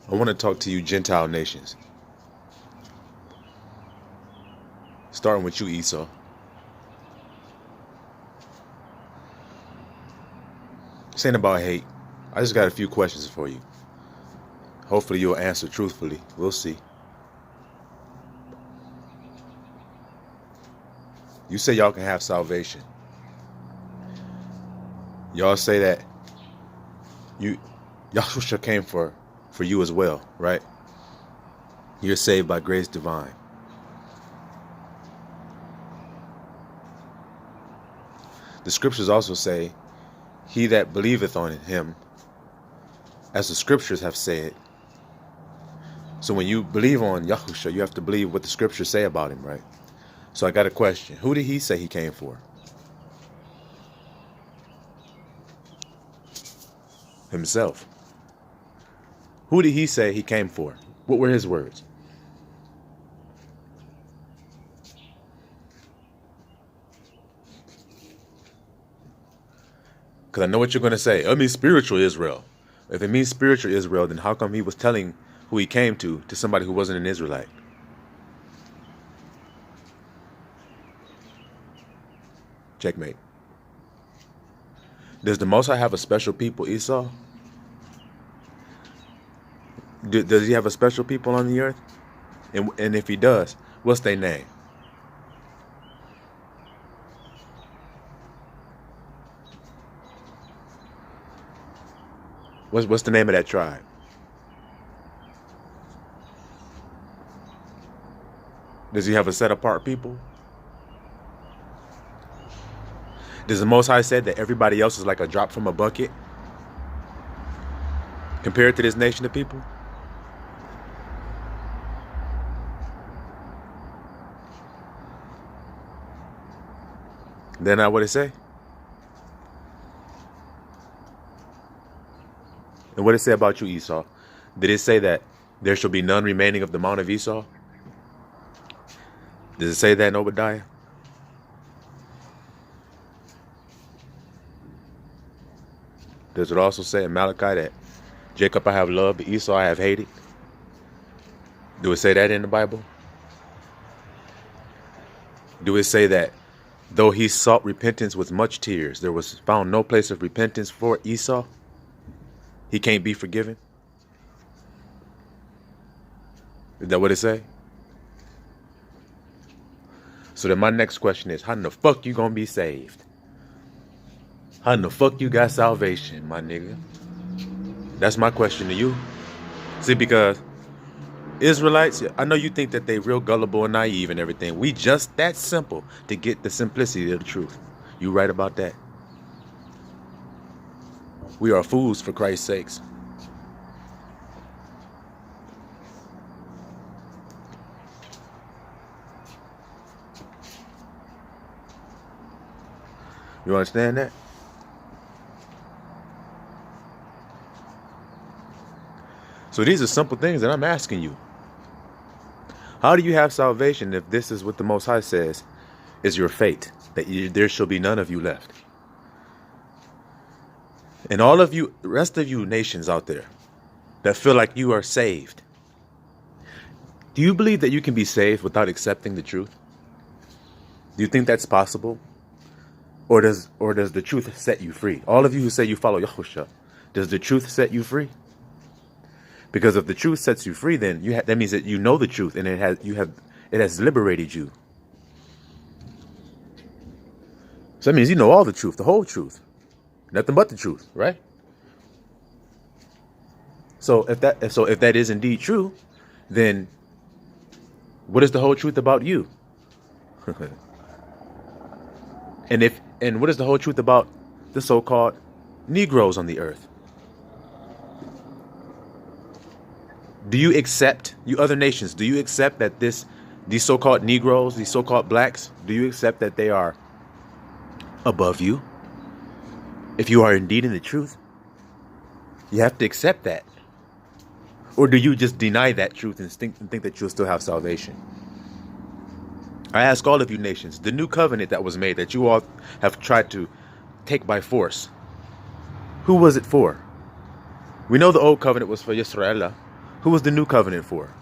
I want to talk to you Gentile nations. Starting with you, Esau. This ain't about hate. I just got a few questions for you. Hopefully you'll answer truthfully. We'll see. You say y'all can have salvation. Y'all say that Yahushua came for you as well, right? You're saved by grace divine. The scriptures also say, he that believeth on him, as the scriptures have said. So when you believe on Yahushua, you have to believe what the scriptures say about him, right? So I got a question. Who did he say he came for? Himself. Who did he say he came for? What were his words? Because I know what you're going to say. I mean spiritual Israel. If it means spiritual Israel, then how come he was telling who he came to somebody who wasn't an Israelite? Checkmate. Does the Most High have a special people, Esau? Does he have a special people on the earth? And if he does, what's their name? What's the name of that tribe? Does he have a set apart people? Does the Most High say that everybody else is like a drop from a bucket compared to this nation of people? Then not what it say? And what did it say about you, Esau? Did it say that there shall be none remaining of the mount of Esau? Does it say that in Obadiah? Does it also say in Malachi that Jacob I have loved, but Esau I have hated? Do it say that in the Bible? Do it say that though he sought repentance with much tears, there was found no place of repentance for Esau? He can't be forgiven? Is that what it say? So then my next question is, how in the fuck you gonna be saved? How in the fuck you got salvation, my nigga? That's my question to you. See, because Israelites, I know you think that they real gullible and naive and everything. We just that simple to get the simplicity of the truth. You right about that. We are fools for Christ's sakes. You understand that? So these are simple things that I'm asking you. How do you have salvation if this is what the Most High says is your fate, that there shall be none of you left? And all of you, rest of you nations out there that feel like you are saved, do you believe that you can be saved without accepting the truth? Do you think that's possible? Or does the truth set you free? All of you who say you follow Yahushua, does the truth set you free? Because if the truth sets you free, then that means that you know the truth, and it has liberated you. So that means you know all the truth, the whole truth, nothing but the truth, right? So if that is indeed true, then what is the whole truth about you? And what is the whole truth about the so-called Negroes on the earth? Do you accept, you other nations, do you accept that these so-called Negroes, these so-called blacks, do you accept that they are above you? If you are indeed in the truth, you have to accept that. Or do you just deny that truth and think that you'll still have salvation? I ask all of you nations, the new covenant that was made that you all have tried to take by force, who was it for? We know the old covenant was for Yisrael. Who was the new covenant for?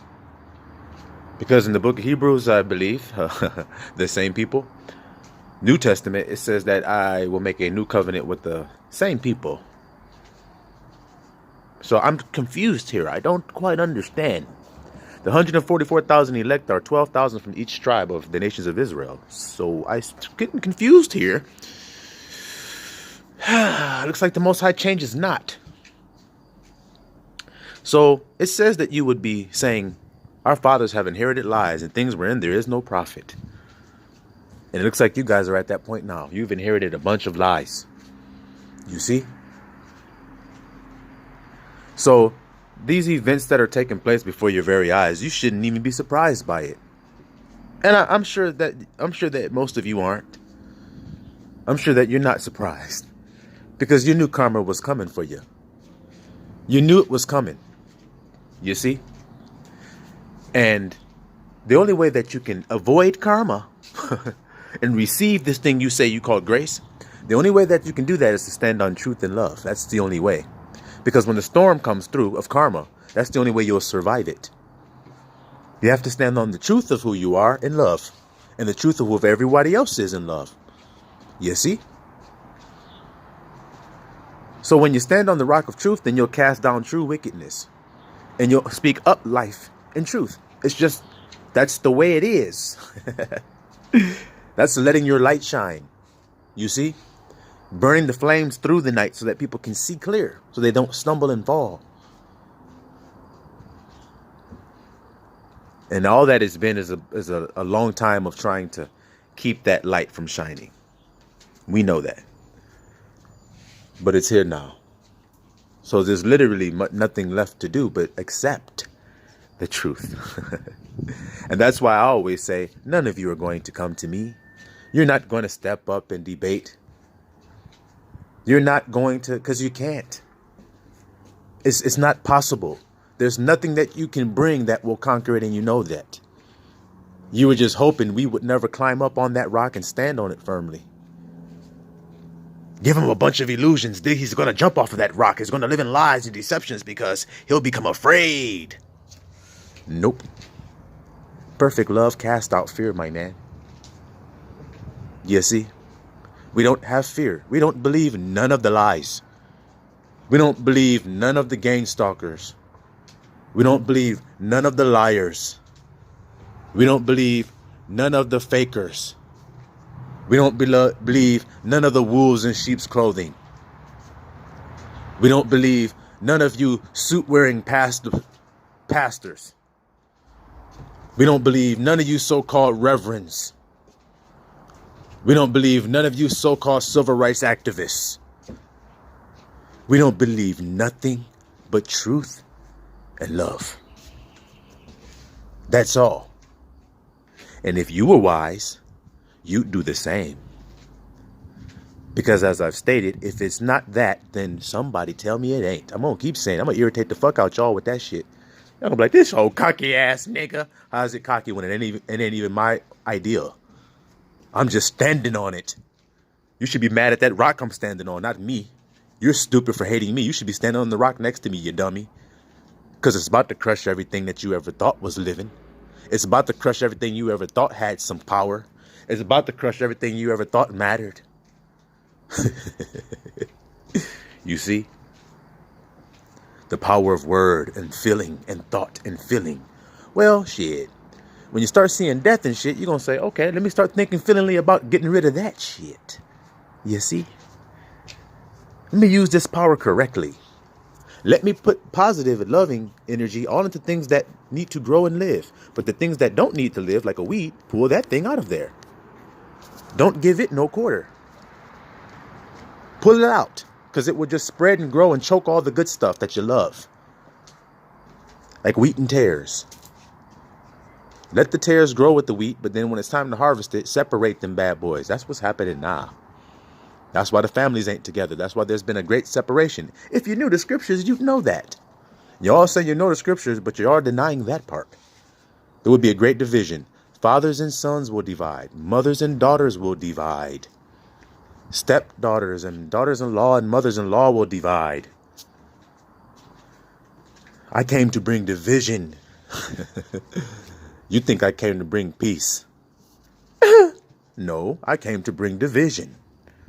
Because in the book of Hebrews, I believe, the same people, New Testament, it says that I will make a new covenant with the same people. So I'm confused here. I don't quite understand. The 144,000 elect are 12,000 from each tribe of the nations of Israel. So I'm getting confused here. Looks like the Most High changes not. So it says that you would be saying, our fathers have inherited lies and things wherein there is no profit. And it looks like you guys are at that point now. You've inherited a bunch of lies. You see? So these events that are taking place before your very eyes, you shouldn't even be surprised by it. And I'm sure that most of you aren't. I'm sure that you're not surprised. Because you knew karma was coming for you. You knew it was coming. You see? And the only way that you can avoid karma and receive this thing you say you call grace, the only way that you can do that is to stand on truth and love. That's the only way. Because when the storm comes through of karma, that's the only way you'll survive it. You have to stand on the truth of who you are in love, and the truth of who everybody else is in love. You see? So when you stand on the rock of truth, then you'll cast down true wickedness. And you'll speak up life and truth. It's just, that's the way it is. That's letting your light shine. You see? Burning the flames through the night so that people can see clear, so they don't stumble and fall. And all that has been is a long time of trying to keep that light from shining. We know that. But it's here now. So there's literally nothing left to do but accept the truth. And that's why I always say, none of you are going to come to me. You're not going to step up and debate. You're not going to, because you can't. It's not possible. There's nothing that you can bring that will conquer it, and you know that. You were just hoping we would never climb up on that rock and stand on it firmly. Give him a bunch of illusions. He's going to jump off of that rock. He's going to live in lies and deceptions because he'll become afraid. Nope. Perfect love casts out fear, my man. You see? We don't have fear. We don't believe none of the lies. We don't believe none of the gang stalkers. We don't believe none of the liars. We don't believe none of the fakers. We don't believe none of the wolves in sheep's clothing. We don't believe none of you suit-wearing pastors. We don't believe none of you so-called reverends. We don't believe none of you so-called civil rights activists. We don't believe nothing but truth and love. That's all. And if you were wise, you'd do the same. Because as I've stated, if it's not that, then somebody tell me it ain't. I'm going to keep saying, I'm going to irritate the fuck out y'all with that shit. Y'all going to be like, this old cocky ass nigga. How's it cocky when it ain't even my idea? I'm just standing on it. You should be mad at that rock I'm standing on, not me. You're stupid for hating me. You should be standing on the rock next to me, you dummy. Because it's about to crush everything that you ever thought was living. It's about to crush everything you ever thought had some power. It's about to crush everything you ever thought mattered. You see? The power of word and feeling and thought and feeling. Well, shit. When you start seeing death and shit, you're going to say, okay, let me start thinking feelingly about getting rid of that shit. You see? Let me use this power correctly. Let me put positive and loving energy all into things that need to grow and live. But the things that don't need to live, like a weed, pull that thing out of there. Don't give it no quarter. Pull it out, because it will just spread and grow and choke all the good stuff that you love. Like wheat and tares. Let the tares grow with the wheat, but then when it's time to harvest it, separate them bad boys. That's what's happening now. That's why the families ain't together. That's why there's been a great separation. If you knew the scriptures, you'd know that. You all say you know the scriptures, but you are denying that part. There would be a great division. Fathers and sons will divide. Mothers and daughters will divide. Stepdaughters and daughters-in-law and mothers-in-law will divide. I came to bring division. You think I came to bring peace? No, I came to bring division.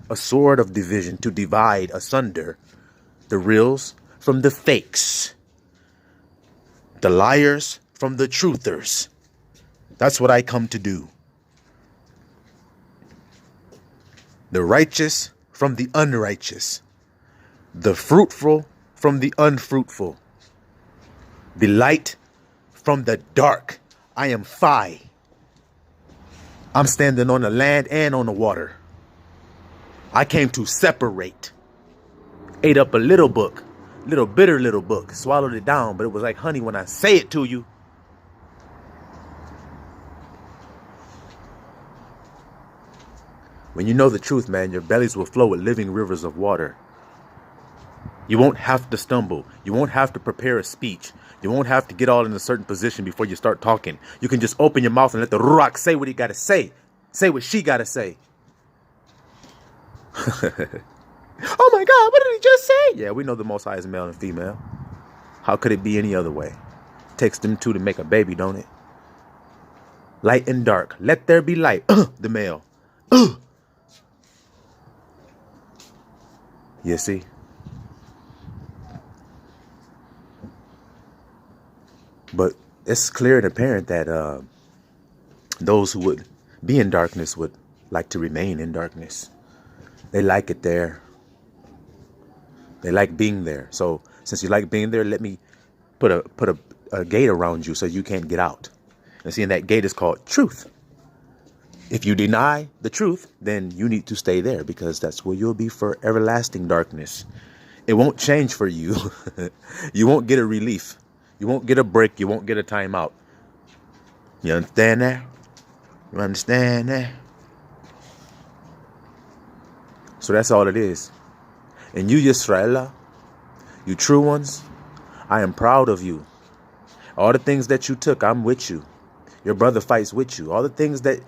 A sword of division to divide asunder the reals from the fakes. The liars from the truthers. That's what I come to do. The righteous from the unrighteous. The fruitful from the unfruitful. The light from the dark. I am Phi. I'm standing on the land and on the water. I came to separate. Ate up a little book. Little bitter little book. Swallowed it down, but it was like honey when I say it to you. When you know the truth, man, your bellies will flow with living rivers of water. You won't have to stumble. You won't have to prepare a speech. You won't have to get all in a certain position before you start talking. You can just open your mouth and let the Ruach say what he got to say. Say what she got to say. Oh my God, what did he just say? Yeah, we know the Most High is male and female. How could it be any other way? Takes them two to make a baby, don't it? Light and dark. Let there be light. The male. You see? But it's clear and apparent that those who would be in darkness would like to remain in darkness. They like it there. They like being there. So since you like being there, let me put a gate around you so you can't get out. And see, and that gate is called truth. If you deny the truth, then you need to stay there because that's where you'll be for everlasting darkness. It won't change for you. You won't get a relief. You won't get a break. You won't get a timeout. You understand that? You understand that? So that's all it is. And you, Yisrael, you true ones, I am proud of you. All the things that you took, I'm with you. Your brother fights with you. All the things that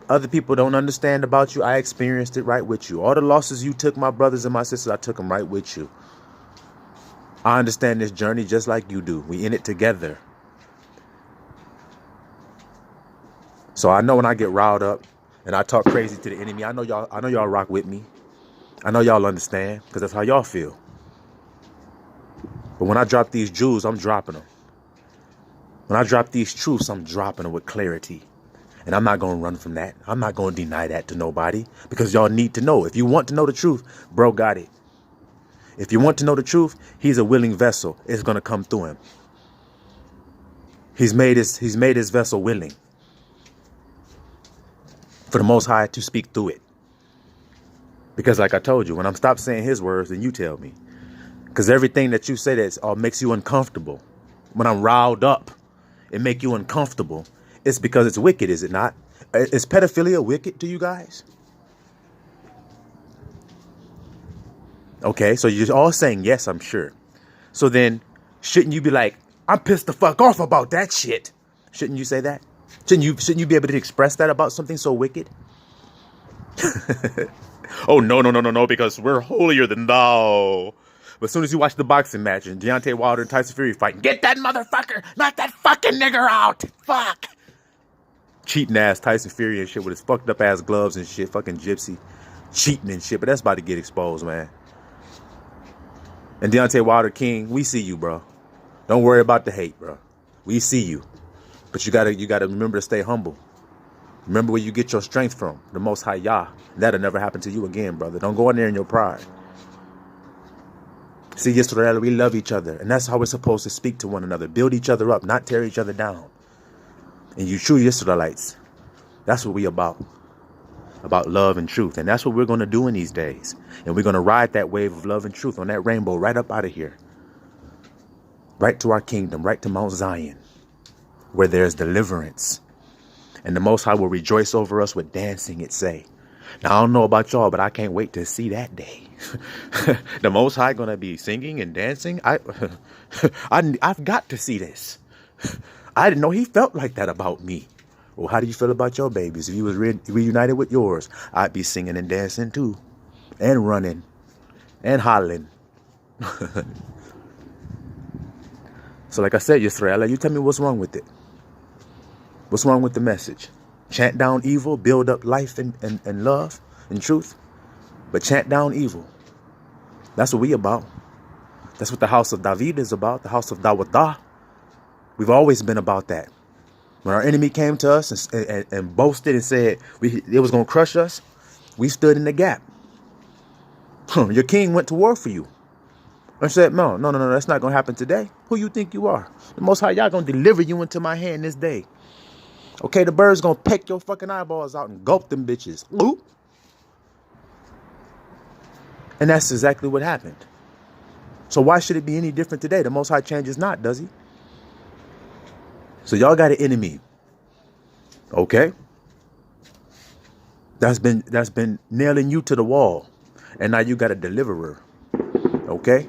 other people don't understand about you, I experienced it right with you. All the losses you took, my brothers and my sisters, I took them right with you. I understand this journey just like you do. We in it together. So I know when I get riled up and I talk crazy to the enemy, I know y'all rock with me. I know y'all understand because that's how y'all feel. But when I drop these jewels, I'm dropping them. When I drop these truths, I'm dropping them with clarity. And I'm not going to run from that. I'm not going to deny that to nobody because y'all need to know. If you want to know the truth, bro got it. If you want to know the truth, he's a willing vessel. It's going to come through him. He's made his vessel willing for the Most High to speak through it. Because like I told you, when I'm stopped saying his words, then you tell me. Because everything that you say that makes you uncomfortable. When I'm riled up, it make you uncomfortable. It's because it's wicked, is it not? Is pedophilia wicked to you guys? Okay, so you're all saying yes, I'm sure. So then, shouldn't you be like, I'm pissed the fuck off about that shit? Shouldn't you say that? Shouldn't you be able to express that about something so wicked? Oh, no, because we're holier than thou. But as soon as you watch the boxing match and Deontay Wilder and Tyson Fury fighting, get that motherfucker, knock that fucking nigger out. Fuck. Cheating ass Tyson Fury and shit with his fucked up ass gloves and shit, fucking gypsy. Cheating and shit, but that's about to get exposed, man. And Deontay Wilder King, we see you, bro. Don't worry about the hate, bro. We see you. But you gotta remember to stay humble. Remember where you get your strength from, the Most High Yah. That'll never happen to you again, brother. Don't go in there in your pride. See, Yisrael, we love each other. And that's how we're supposed to speak to one another. Build each other up, not tear each other down. And you true Yisraelites, that's what we about. About love and truth. And that's what we're going to do in these days. And we're going to ride that wave of love and truth on that rainbow right up out of here. Right to our kingdom, right to Mount Zion, where there's deliverance. And the Most High will rejoice over us with dancing, it say. Now, I don't know about y'all, but I can't wait to see that day. The Most High going to be singing and dancing. I've got to see this. I didn't know he felt like that about me. Well, how do you feel about your babies? If you was reunited with yours, I'd be singing and dancing too. And running. And hollering. So like I said, Yisrael, you tell me what's wrong with it. What's wrong with the message? Chant down evil, build up life and love and truth. But chant down evil. That's what we about. That's what the house of David is about. The house of Dawadah. We've always been about that. When our enemy came to us and boasted and said it was going to crush us, we stood in the gap. Your king went to war for you. And said, no, that's not going to happen today. Who you think you are? The Most High Yah going to deliver you into my hand this day. Okay, the bird's going to peck your fucking eyeballs out and gulp them bitches. Ooh. And that's exactly what happened. So why should it be any different today? The Most High changes not, does he? So y'all got an enemy. Okay? That's been nailing you to the wall. And now you got a deliverer. Okay?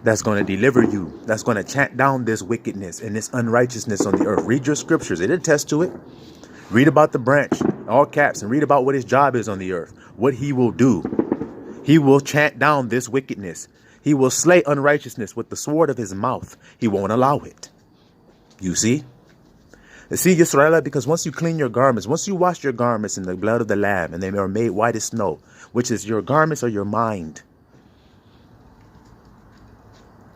That's going to deliver you. That's going to chant down this wickedness and this unrighteousness on the earth. Read your scriptures. It attests to it. Read about the branch, all caps, and read about what his job is on the earth. What he will do. He will chant down this wickedness. He will slay unrighteousness with the sword of his mouth. He won't allow it. You see? See, Yisrael, because once you clean your garments, once you wash your garments in the blood of the Lamb, and they are made white as snow, which is your garments or your mind.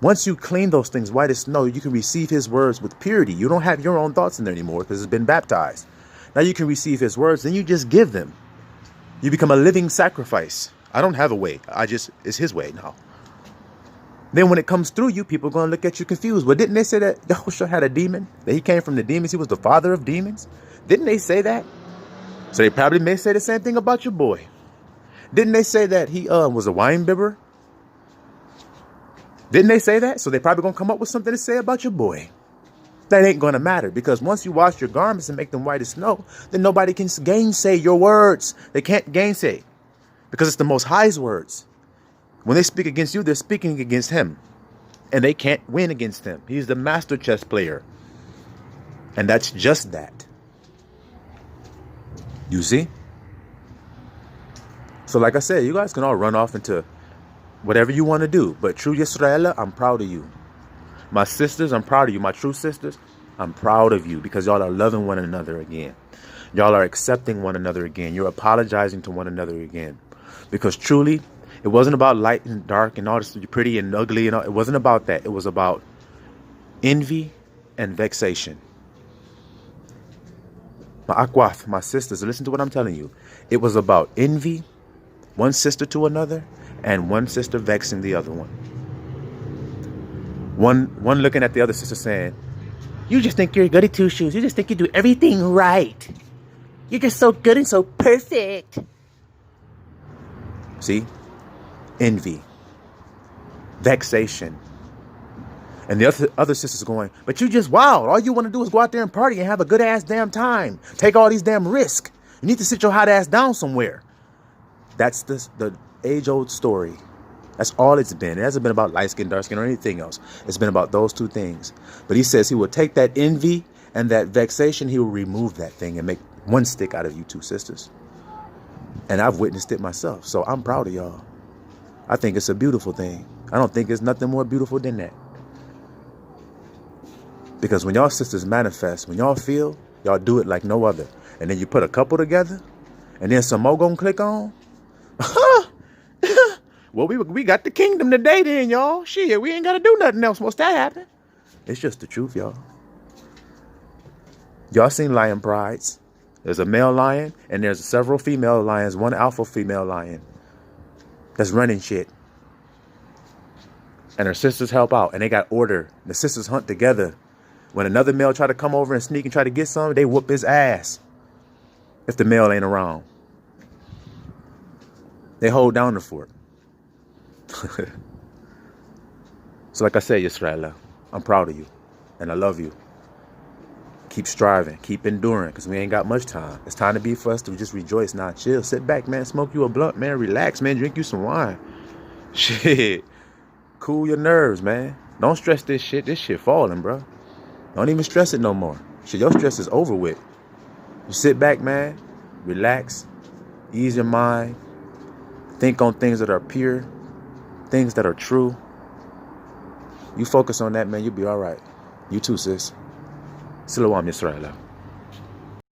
Once you clean those things white as snow, you can receive his words with purity. You don't have your own thoughts in there anymore because it's been baptized. Now you can receive his words, then you just give them. You become a living sacrifice. I don't have a way. It's his way now. Then when it comes through you, people are going to look at you confused. Well, didn't they say that Yahushua had a demon? That he came from the demons? He was the father of demons? Didn't they say that? So they probably may say the same thing about your boy. Didn't they say that he was a wine bibber? Didn't they say that? So they probably going to come up with something to say about your boy. That ain't going to matter, because once you wash your garments and make them white as snow, then nobody can gainsay your words. They can't gainsay, because it's the Most High's words. When they speak against you, they're speaking against him, and they can't win against him. He's the master chess player, and that's just that. You see? So like I said, you guys can all run off into whatever you want to do, but true Yisrael, I'm proud of you. My sisters, I'm proud of you. My true sisters, I'm proud of you, because y'all are loving one another again. Y'all are accepting one another again. You're apologizing to one another again. Because truly, it wasn't about light and dark and all this pretty and ugly. And all. It wasn't about that. It was about envy and vexation. My akwaf, my sisters, listen to what I'm telling you. It was about envy, one sister to another, and one sister vexing the other one. One looking at the other sister saying, you just think you're goody two shoes. You just think you do everything right. You're just so good and so perfect. See? Envy. Vexation. And the other sister's going, but you just wild. All you want to do is go out there and party and have a good ass damn time. Take all these damn risks. You need to sit your hot ass down somewhere. That's the age-old story. That's all it's been. It hasn't been about light skin, dark skin, or anything else. It's been about those two things. But he says he will take that envy and that vexation. He will remove that thing and make one stick out of you two sisters. And I've witnessed it myself. So I'm proud of y'all. I think it's a beautiful thing. I don't think there's nothing more beautiful than that. Because when y'all sisters manifest, when y'all feel, y'all do it like no other. And then you put a couple together, and then some more gonna click on. Well, we got the kingdom today then, y'all. Shit, we ain't got to do nothing else once that happen. It's just the truth, y'all. Y'all seen lion prides. There's a male lion, and there's several female lions, one alpha female lion that's running shit. And her sisters help out, and they got order. The sisters hunt together. When another male try to come over and sneak and try to get some, they whoop his ass if the male ain't around. They hold down the fort. So like I said, Yisrael, I'm proud of you, and I love you. Keep striving, keep enduring, because we ain't got much time. It's time to be for us to just rejoice now. Chill, sit back, man, smoke you a blunt, man, relax, man, drink you some wine. Shit, cool your nerves, man. Don't stress this shit. This shit falling, bro. Don't even stress it no more. Shit, your stress is over with. You sit back, man, relax, ease your mind, think on things that are pure, things that are true. You focus on that, man. You'll be all right. You too, sis. Silawam Yisrael.